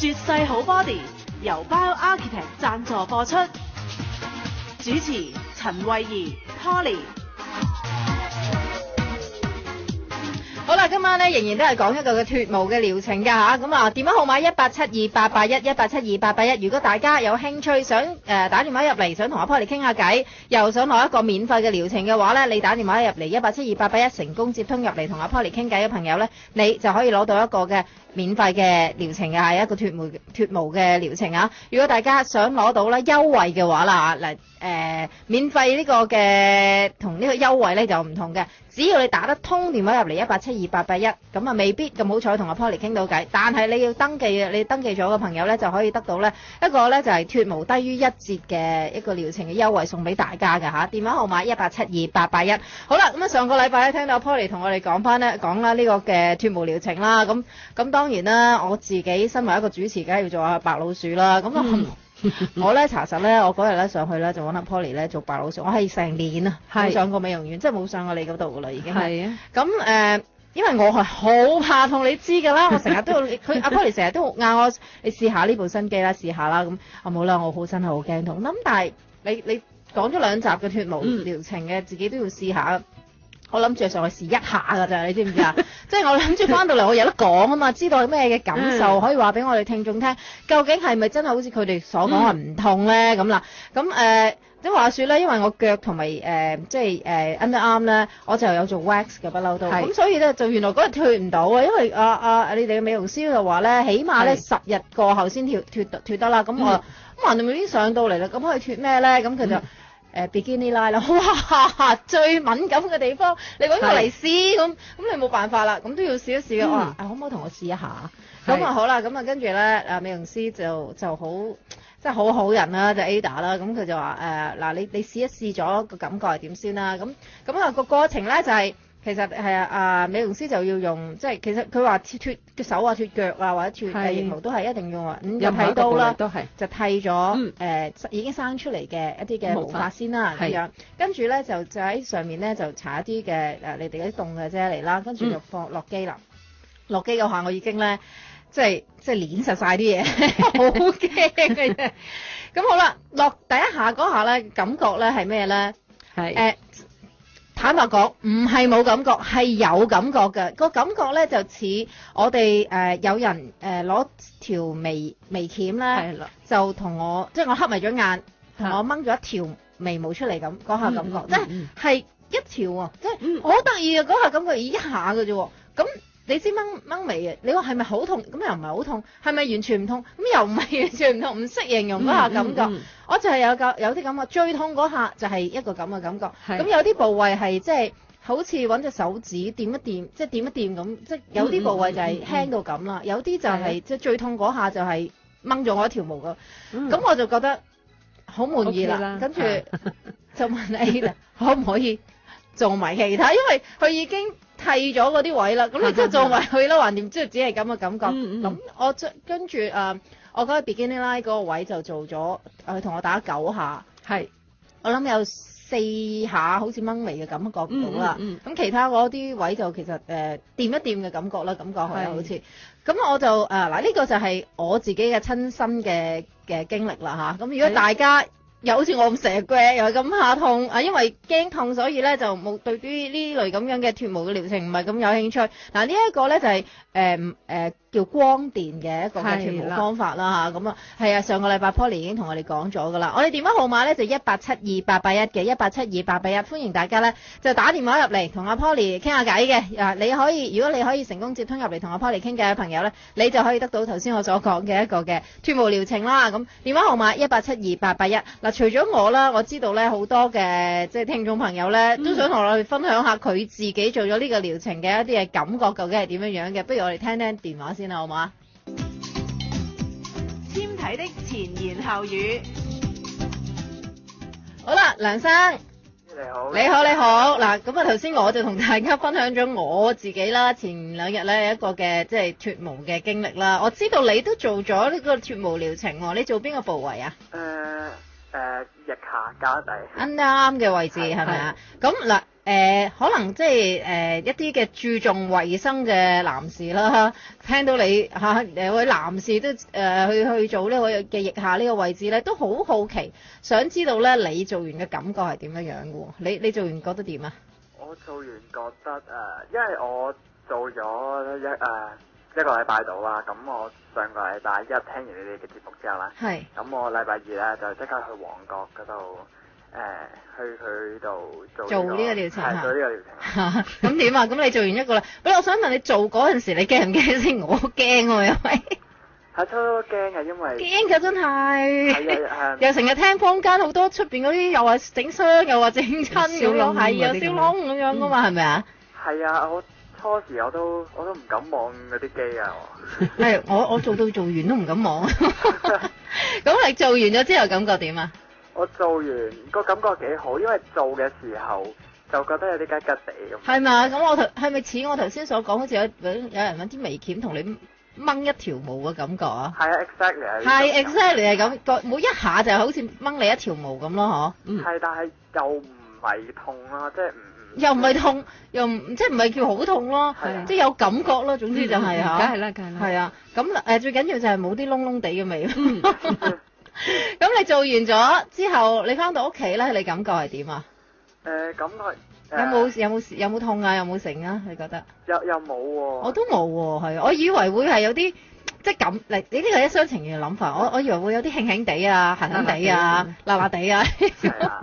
絕世好 body 由包 Architect 贊助播出，主持陳慧儀 Polly。好啦，今晚咧仍然都係講一個嘅脫毛嘅療程㗎嚇，咁啊電話號碼1872881，1872881。如果大家有興趣想打電話入嚟，想同阿 Polly 傾下偈，又想攞一個免費嘅療程嘅話咧，你打電話入嚟1872881成功接通入嚟同阿 Polly 傾偈嘅朋友咧，你就可以攞到一個嘅免費嘅療程嘅，係一個脫毛嘅療程啊！如果大家想攞到咧優惠嘅話啦嗱免費呢個嘅同呢個優惠咧就唔同嘅。只要你打得通電話入嚟1872881，咁啊未必咁好彩同阿 Polly 傾到偈，但係你要登記嘅，你登記咗嘅朋友咧就可以得到咧一個咧就係脫毛低於1折嘅一個療程嘅優惠送俾大家㗎嚇。電話號碼1872881。好啦，咁啊上個禮拜咧聽到阿 Polly 同我哋講啦呢個嘅脫毛療程啦，咁當然啦，我自己身為一個主持，梗係要做下白老鼠啦，咁我咧查實咧，我嗰日咧上去咧就揾阿 Polly 咧做白老鼠，我係成年啊冇上過美容院，即係冇上過你嗰度噶啦已經係啊。咁因為我係好怕痛，你知㗎啦，我成日都阿 Polly 成日都嗌我你試下呢部新機啦，試下啦咁冇啦，我真係好驚痛。咁但係你講咗2集嘅脫毛療程嘅，自己都要試下。我諗住上去試一下㗎咋，你知唔知啊？即係我諗住翻到嚟我有得講啊嘛，知道咩嘅感受，可以話俾我哋聽眾聽，究竟係咪真係好似佢哋所講話唔痛咧咁啦？咁即係話說咧，因為我腳同埋即係underarm 咧，我就有做 wax 嘅不嬲都，咁所以咧就原來嗰日脫唔到啊，因為你哋嘅美容師就話咧，起碼咧10日過後先脫得啦。咁我咁橫掂已經上到嚟啦，咁可以脫咩咧？咁佢就bikini line 啦，哇！最敏感嘅地方，你揾我嚟試咁你冇辦法啦，咁都要試一試嘅。我話可唔可以同我試一下？咁好啦，咁跟住咧美容師就好即係好人啦，就 Ada 啦，咁佢就話嗱你試一試咗個感覺係點先啦，咁個過程咧就係其實係美容師就要用即係其實佢話脫手啊、脫腳啊或者脫腋毛都係一定要話就剃刀啦，就剃咗已經生出嚟嘅一啲嘅毛髮先啦咁樣，跟住咧就喺上面咧就搽一啲嘅你哋嗰啲凍嘅啫嚟啦，跟住就放落機啦。落機嘅話我已經咧即係攣實晒啲嘢，好驚嘅啫。咁好啦，落第一下嗰下咧感覺咧係咩咧？坦白講，唔係冇感覺，係有感覺嘅。個感覺咧就似我哋有人攞條眉鉗咧，就同我即係我黑埋咗眼，同我掹咗一條眉毛出嚟咁嗰下感覺，即係一條啊，即係好得意啊！嗰下感覺一下嘅啫喎，咁。你知掹眉嘅，你話係咪好痛？咁又唔係好痛，係咪完全唔痛？咁又唔係完全唔痛，唔識形容嗰下感覺。我就係有啲感覺，最痛嗰下就係一個咁嘅感覺。咁有啲部位係即係好似揾隻手指掂一掂，即係掂一掂咁，即係有啲部位就係輕到咁啦。有啲就係即係最痛嗰下就係掹咗我一條毛㗎。咁我就覺得好滿意啦。跟住就問 A 啦，可唔可以做埋其他？因為佢已經剃咗嗰啲位啦，咁你即係做埋去啦，橫掂即係只係咁嘅感覺。咁我跟住我嗰個 bikini line 嗰個位就做咗，佢同我打9下，我諗有4下好似掹眉嘅感覺到啦。咁其他嗰啲位就其實掂一掂嘅感覺啦，感覺係好似。咁我就嗱呢個就係我自己嘅親身嘅經歷啦嚇。咁如果大家又好似我咁成日嘅，又係咁怕痛因為驚痛，所以咧就冇對於呢類咁樣嘅脫毛嘅療程唔係咁有興趣。嗱呢一個咧就係叫光電嘅一個嘅脫毛方法啦嚇，咁係啊，上個禮拜 Polly 已經同我哋講咗噶啦。我哋電話號碼咧就1872881嘅1872881，歡迎大家咧就打電話入嚟同阿 Polly 傾下偈嘅。你可以如果你可以成功接通入嚟同阿 Polly 傾偈嘅朋友咧，你就可以得到頭先我所講嘅一個嘅脫毛療程啦。咁電話號碼1872881。嗱，除咗我啦，我知道咧好多嘅即係聽眾朋友咧都想同我哋分享下佢自己做咗呢個療程嘅一啲嘅感覺究竟係點樣樣嘅，不如我哋聽聽電話先啦，好嘛？纖體的前言後語。好啦，梁生。你好。嗱，咁啊頭先我就同大家分享咗我自己啦，前2日咧有一個嘅即係脫毛嘅經歷啦。我知道你都做咗呢個脫毛療程喎，你做邊個部位啊？腋下加底。啱嘅位置係咪啊？咁嗱，可能即係一啲嘅注重衞生嘅男士啦，聽到你位男士都去做呢個嘅腋下呢個位置咧，都好好奇，想知道咧你做完嘅感覺係點樣樣嘅喎？你做完覺得點啊？我做完覺得因為我做咗一個禮拜到啦，咁我上個禮拜一聽完你哋嘅節目之後啦，係，咁我禮拜二咧就即刻去旺角嗰度去度做呢個療程係做呢個療程。咁點啊？咁你做完一個啦，不過我想問你做嗰陣時，你驚唔驚先？我驚喎，因為係初初驚嘅，因為驚㗎真係，係又成日聽坊間好多出邊嗰啲又話整傷，又話整親咁樣，係有燒窿咁樣噶嘛，係咪啊？係啊，我初時我都唔敢望嗰啲機啊。係我做到做完都唔敢望。咁你做完咗之後感覺點啊？我做完個感覺幾好，因為做嘅時候就覺得有啲吉吉地咁。係嘛？咁係咪似我頭先所講，好似有人揾啲眉鉗同你掹一條毛嘅感覺啊？係啊，exactly 係 exactly 係咁，每一下就好似掹你一條毛咁咯，嗬？係，但係又唔係痛啦，即係又唔係痛，又即係唔係叫好痛咯，即係有感覺咯。總之就係嚇，梗係啦，梗係啦。係啊，咁最緊要就係冇啲窿窿地嘅味。咁你做完咗之後，你翻到屋企咧，你感覺係點啊？感覺有冇痛啊？有冇成啊？你覺得？又冇喎。我都冇喎，係啊，我以為會係有啲即係咁，你呢個係一廂情願嘅諗法。我以為會有啲興興地啊、痕痕地啊、辣辣地啊，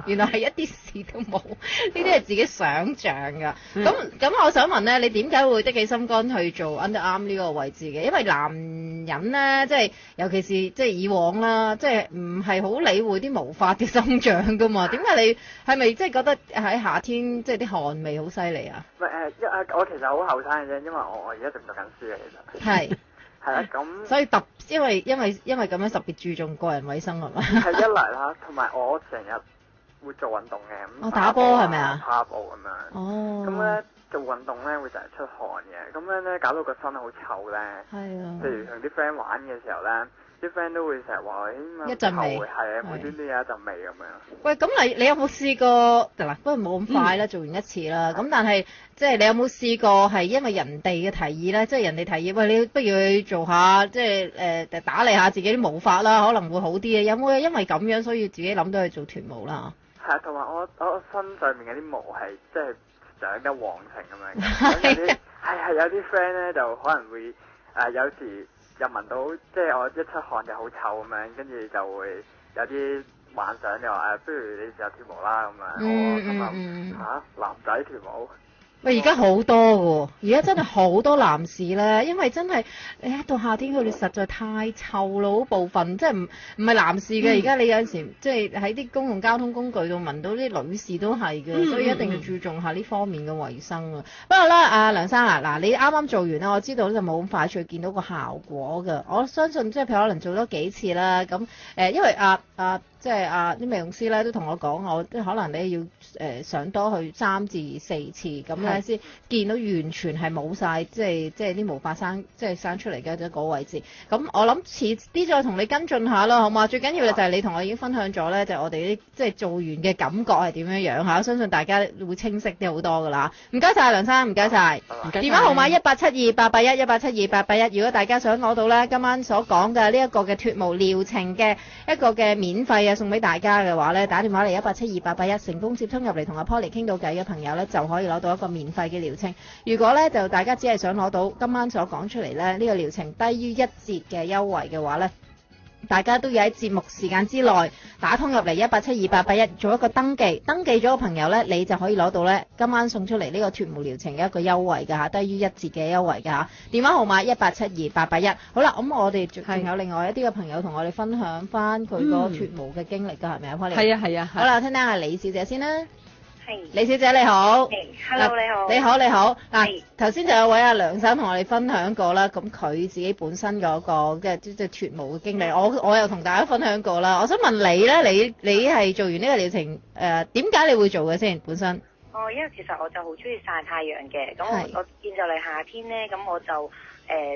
原來係一啲事都冇，呢啲係自己想像㗎。咁我想問咧，你點解會的起心肝去做 underarm 呢個位置嘅？因為男人咧，即係尤其是即係以往啦，即係唔係好理會啲毛髮嘅生長㗎嘛？點解你係咪即係覺得喺夏天即係啲汗味好犀利啊？唔係我其實好後生嘅啫，因為我而家仲讀緊書嘅，其實係。係啦，咁所以因為咁樣特別注重個人衞生係嘛？係一嚟啦，同埋我成日會做運動嘅，咁打波係咪啊？跑步咁樣。哦。咁咧做運動咧會成日出汗嘅，咁樣咧搞到個身好臭咧。係啊。譬如同啲 friend 玩嘅時候咧，啲 friend 都會成日話一陣味，係啊，無端端有一陣味咁樣。喂，咁你有冇試過嗱？不過冇咁快啦，做完一次啦。咁但係即係你有冇試過係因為人哋嘅提議咧？即係人哋提議，喂，你不如去做下即係打理下自己啲毛髮啦，可能會好啲嘅。有冇因為咁樣所以自己諗到去做脫毛啦？係啊，同埋我身上面嗰啲毛係即係長得旺盛咁樣。係有啲 friend 咧就可能會有時又聞到即係我一出汗就好臭咁樣，跟住就會有啲幻想就話不如你試下脫毛啦咁樣。我心諗男仔脫毛。喂，而家好多喎，而家真係好多男士咧，因為真係一到夏天佢哋實在太臭啦，好部分即係唔係男士嘅，而家你有陣時即係喺啲公共交通工具度聞到啲女士都係嘅，所以一定要注重下呢方面嘅衞生啊。不過咧，阿梁生嗱，你啱啱做完啦，我知道就冇咁快脆見到個效果㗎。我相信即係譬如可能做多幾次啦，咁因為即係啲美容師咧都同我講，我即係可能你要上多去3至4次咁咧先見到完全係冇晒，即係啲毛髮生出嚟嘅嗰個位置。咁我諗遲啲再同你跟進下啦，好嘛？最緊要嘅就係你同我已經分享咗咧，就係我哋啲即係做完嘅感覺係點樣樣嚇，我相信大家會清晰啲好多噶啦。唔該晒梁生，唔該晒。電話號碼1872881881，如果大家想攞到咧今晚所講嘅呢一個嘅脫毛療程嘅一個嘅免費送俾大家嘅話咧，打電話嚟18728881，成功接通入嚟同阿 Polly 傾到偈嘅朋友咧，就可以攞到一個免費嘅療程。如果咧就大家只係想攞到今晚所講出嚟咧呢個療程低於1折嘅優惠嘅話咧，大家都要喺節目時間之內打通入嚟18728881做一個登記，登記咗嘅朋友咧，你就可以攞到咧今晚送出嚟呢個脫毛療程嘅一個優惠㗎嚇，低於1折嘅優惠㗎嚇。電話號碼18728881。好啦，咁我哋仲有另外一啲嘅朋友同我哋分享翻佢個脫毛嘅經歷㗎，係咪啊 Polly？係啊。好啦，聽聽下李小姐先啦。李小姐你好。Hello 你好。你好。嗱，頭先就有位阿梁生同我哋分享過啦，咁佢自己本身嗰個嘅即係脫毛嘅經歷，我又同大家分享過啦。我想問你咧，你係做完呢個療程點解你會做嘅先本身？因為其實我就好中意曬太陽嘅，咁我見就嚟夏天咧，咁我就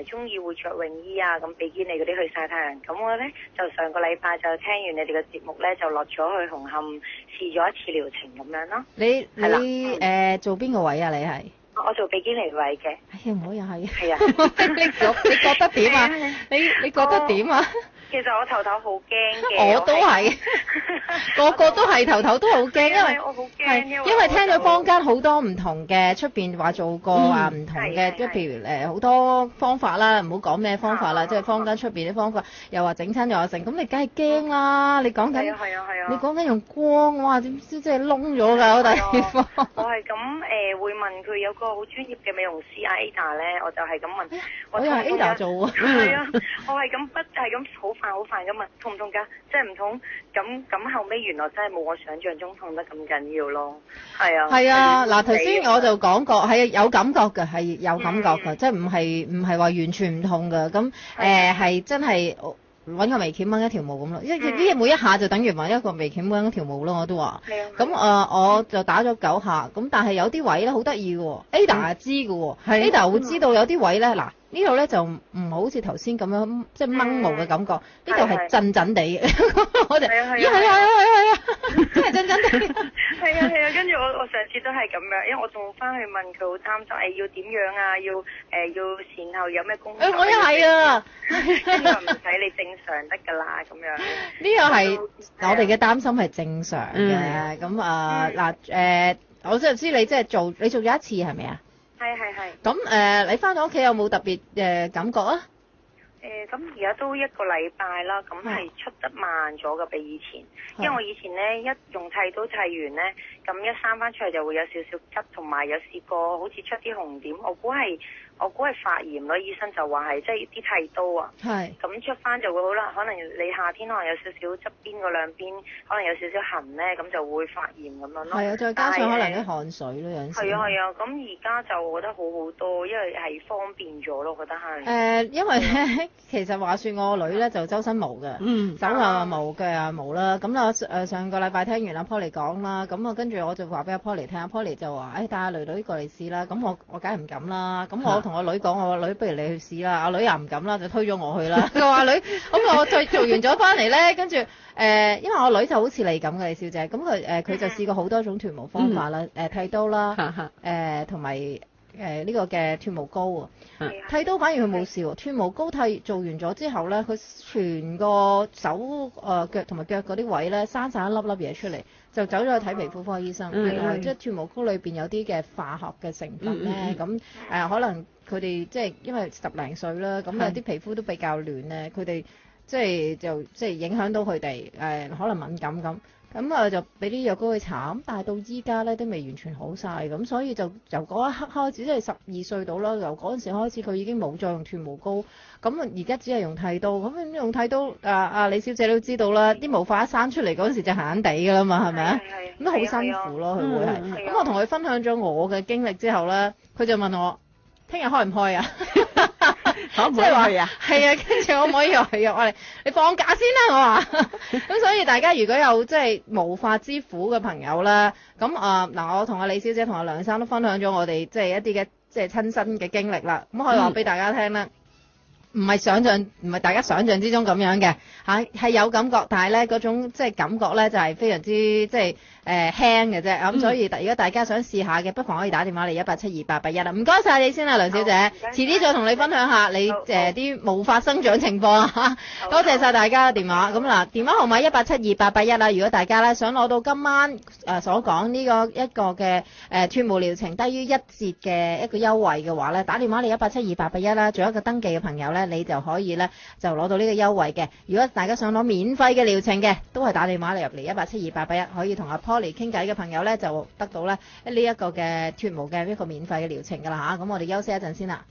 中意會着泳衣啊，咁比基尼嗰啲去曬太陽。咁我咧就上個禮拜就聽完你哋嘅節目咧，就落咗去紅磡試咗一次療程咁樣咯。你係啦做邊個位啊？你係？我做比基尼位嘅。哎呀，我又係。係啊。你覺得點啊？你覺得點啊？其實我頭頭好驚嘅。我都係，個個都係頭頭都好驚，因為我好驚，因為聽咗坊間好多唔同嘅出邊話做過啊，唔同嘅即係譬如好多方法啦，唔好講咩方法啦，即係坊間出邊啲方法，又話整親又話成，咁你梗係驚啦！你講緊你講緊用光，哇點知即係窿咗㗎嗰地方。我係咁會問佢有個好專業嘅美容師阿 Ada 咧，我就係咁問。我又係 Ada 做啊。係啊，我係咁好煩咁問痛唔痛㗎？即係唔痛咁後尾原來真係冇我想象中痛得咁緊要咯。係啊。係啊，嗱頭先我就講過係有感覺嘅，係有感覺嘅，即係唔係話完全唔痛嘅，咁係真係揾個微鉗掹一條毛咁咯，因為每一下就等於揾一個微鉗掹一條毛咯，我都話。係啊。咁我就打咗9下，咁但係有啲位咧好得意嘅喎，Ada 係知嘅喎，Ada 會知道有啲位咧嗱。呢度咧就唔好似頭先咁樣即係掹毛嘅感覺，呢度係震震地嘅。我哋係啊，真係震震地。係啊，跟住我上次都係咁樣，因為我仲翻去問佢好擔心，要點樣啊？要善後有咩工作？我又係啊，跟住話唔使你正常得㗎啦咁樣。呢個係我哋嘅擔心係正常嘅，咁我就知你即係你做咗一次係咪啊？係。咁你翻到屋企有冇特別感覺啊？咁而家都1個禮拜啦，咁係出得慢咗嘅比以前，因為我以前咧一用剃刀剃完咧，咁一生翻出嚟就會有少少吉，同埋有試過好似出啲紅點，我估係發炎咯，醫生就話係即係啲剃刀啊，咁出翻就會好啦，可能你夏天可能有少少側邊嗰兩邊可能有少少痕咧，咁就會發炎咁樣咯。係啊，再加上可能啲汗水咯，有陣時。係啊，咁而家就我覺得好好多，因為係方便咗咯，我覺得係。因為咧，其實話說我個女咧就周身毛嘅，手又毛腳又毛啦，咁啊上個禮拜聽完阿 Polly 講啦，咁啊跟住我就話俾阿 Polly 聽，阿 Polly 就話帶阿女女過嚟試啦，咁我梗係唔敢啦，咁我同我女講，我話女不如你去試啦，阿女又唔敢啦，就推咗我去啦。佢話女，咁我做完咗翻嚟咧，跟住因為我女就好似你咁嘅李小姐，咁佢就試過好多種脫毛方法啦，剃刀啦，同埋呢個嘅脫毛膏啊，剃刀反而佢冇事喎，脫毛膏做完咗之後咧，佢全個手腳同埋腳嗰啲位咧生晒一粒粒嘢出嚟，就走咗去睇皮膚科醫生，即係脫毛膏裏邊有啲嘅化學嘅成分咧，咁可能佢哋即係因為10零歲啦，咁有啲皮膚都比較嫩咧，佢哋即係影響到佢哋可能敏感咁就俾啲藥膏去搽，咁但係到依家咧都未完全好晒，咁所以就由嗰一刻開始，即係12歲到啦，由嗰陣時開始佢已經冇再用脫毛膏，咁而家只係用剃刀，咁用剃刀李小姐都知道啦，啲毛髮一生出嚟嗰陣時就閒閒地㗎啦嘛，係咪啊？咁都好辛苦咯，佢會係。咁我同佢分享咗我嘅經歷之後咧，佢就問我聽日開唔開啊？可唔可以去啊？係啊，跟住可唔可以去啊？我哋你放假先啦，我話。咁所以大家如果有即係無法之苦嘅朋友啦，咁我同阿李小姐同阿梁生都分享咗我哋即係一啲嘅即係親身嘅經歷啦。咁可以話俾大家聽啦，唔係大家想象之中咁樣嘅係有感覺，但係咧嗰種即係感覺咧就係非常之即係輕嘅啫。咁所以如果大家想試下嘅，不妨可以打電話嚟1872881啦。唔該晒你先啦，梁小姐，遲啲再同你分享下你啲毛髮生長情況啊。多謝晒大家嘅電話。咁嗱，電話號碼1872881啦。如果大家咧想攞到今晚所講呢一個嘅脫毛療程低於1折嘅一個優惠嘅話咧，打電話嚟1872881啦，做一個登記嘅朋友咧，你就可以咧就攞到呢個優惠嘅。如果大家想攞免費嘅療程嘅，都係打電話嚟入嚟1872881，可以同阿Polly傾偈嘅朋友咧就得到咧呢一個嘅脫毛嘅一個免費嘅療程㗎啦嚇。咁我哋休息一陣先啦。